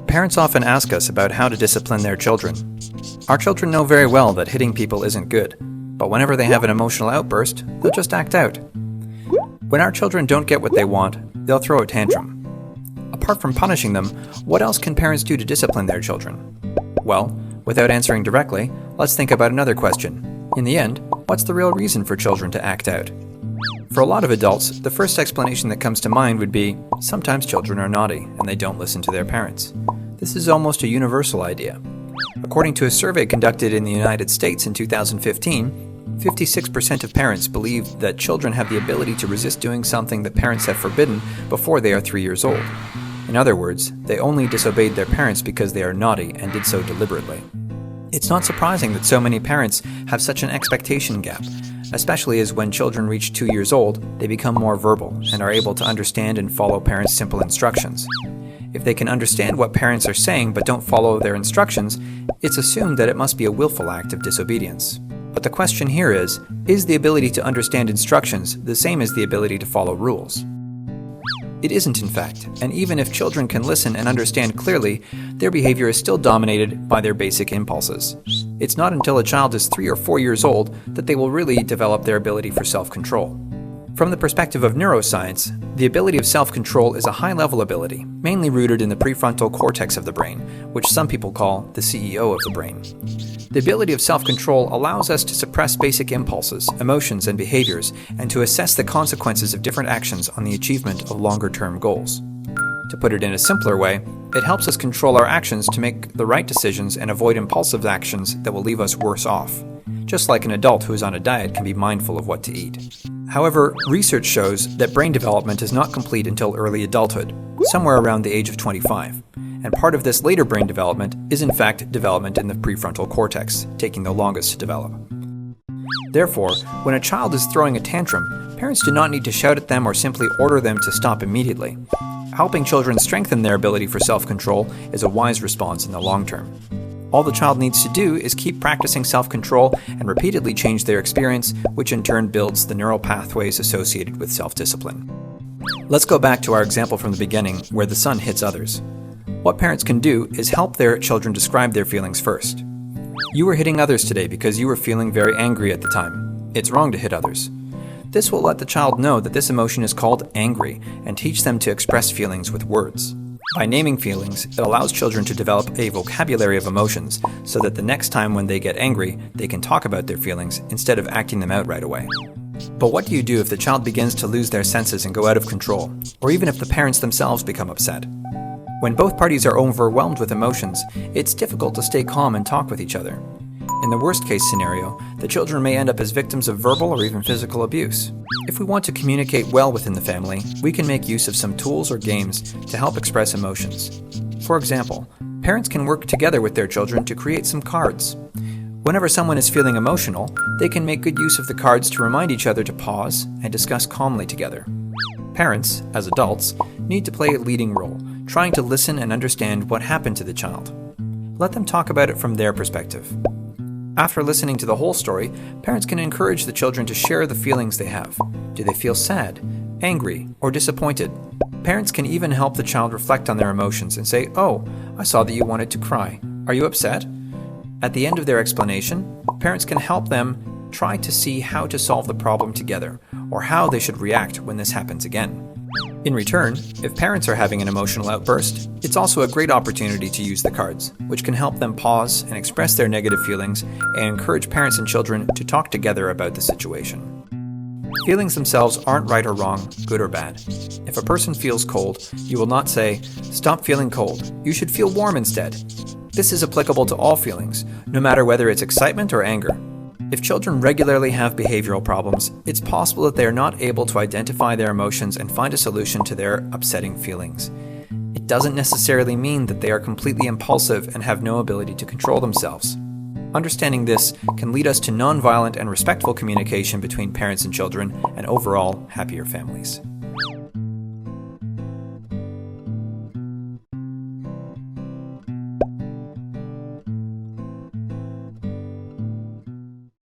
Parents often ask us about how to discipline their children. Our children know very well that hitting people isn't good, but whenever they have an emotional outburst, they'll just act out. When our children don't get what they want, they'll throw a tantrum. Apart from punishing them, what else can parents do to discipline their children? Well, without answering directly, let's think about another question. In the end, what's the real reason for children to act out? For a lot of adults, the first explanation that comes to mind would be, sometimes children are naughty and they don't listen to their parents. This is almost a universal idea. According to a survey conducted in the United States in 2015, 56% of parents believe that children have the ability to resist doing something that parents have forbidden before they are 3 years old. In other words, they only disobeyed their parents because they are naughty and did so deliberately. It's not surprising that so many parents have such an expectation gap, especially as when children reach 2 years old, they become more verbal and are able to understand and follow parents' simple instructions. If they can understand what parents are saying but don't follow their instructions, it's assumed that it must be a willful act of disobedience. But the question here is the ability to understand instructions the same as the ability to follow rules? It isn't, in fact, and even if children can listen and understand clearly, their behavior is still dominated by their basic impulses. It's not until a child is 3 or 4 years old that they will really develop their ability for self-control. From the perspective of neuroscience, the ability of self-control is a high-level ability, mainly rooted in the prefrontal cortex of the brain, which some people call the CEO of the brain. The ability of self-control allows us to suppress basic impulses, emotions, and behaviors, and to assess the consequences of different actions on the achievement of longer-term goals. To put it in a simpler way, it helps us control our actions to make the right decisions and avoid impulsive actions that will leave us worse off. Just like an adult who is on a diet can be mindful of what to eat. However, research shows that brain development is not complete until early adulthood, somewhere around the age of 25. And part of this later brain development is in fact development in the prefrontal cortex, taking the longest to develop. Therefore, when a child is throwing a tantrum, parents do not need to shout at them or simply order them to stop immediately. Helping children strengthen their ability for self-control is a wise response in the long term. All the child needs to do is keep practicing self-control and repeatedly change their experience, which in turn builds the neural pathways associated with self-discipline. Let's go back to our example from the beginning, where the son hits others. What parents can do is help their children describe their feelings first. You were hitting others today because you were feeling very angry at the time. It's wrong to hit others. This will let the child know that this emotion is called angry and teach them to express feelings with words. By naming feelings, it allows children to develop a vocabulary of emotions so that the next time when they get angry, they can talk about their feelings instead of acting them out right away. But what do you do if the child begins to lose their senses and go out of control, or even if the parents themselves become upset? When both parties are overwhelmed with emotions, it's difficult to stay calm and talk with each other. In the worst-case scenario, the children may end up as victims of verbal or even physical abuse. If we want to communicate well within the family, we can make use of some tools or games to help express emotions. For example, parents can work together with their children to create some cards. Whenever someone is feeling emotional, they can make good use of the cards to remind each other to pause and discuss calmly together. Parents, as adults, need to play a leading role, trying to listen and understand what happened to the child. Let them talk about it from their perspective. After listening to the whole story, parents can encourage the children to share the feelings they have. Do they feel sad, angry, or disappointed? Parents can even help the child reflect on their emotions and say, "Oh, I saw that you wanted to cry. Are you upset?" At the end of their explanation, parents can help them try to see how to solve the problem together, or how they should react when this happens again. In return, if parents are having an emotional outburst, it's also a great opportunity to use the cards, which can help them pause and express their negative feelings and encourage parents and children to talk together about the situation. Feelings themselves aren't right or wrong, good or bad. If a person feels cold, you will not say, "Stop feeling cold. You should feel warm instead." This is applicable to all feelings, no matter whether it's excitement or anger. If children regularly have behavioral problems, it's possible that they are not able to identify their emotions and find a solution to their upsetting feelings. It doesn't necessarily mean that they are completely impulsive and have no ability to control themselves. Understanding this can lead us to nonviolent and respectful communication between parents and children and overall happier families.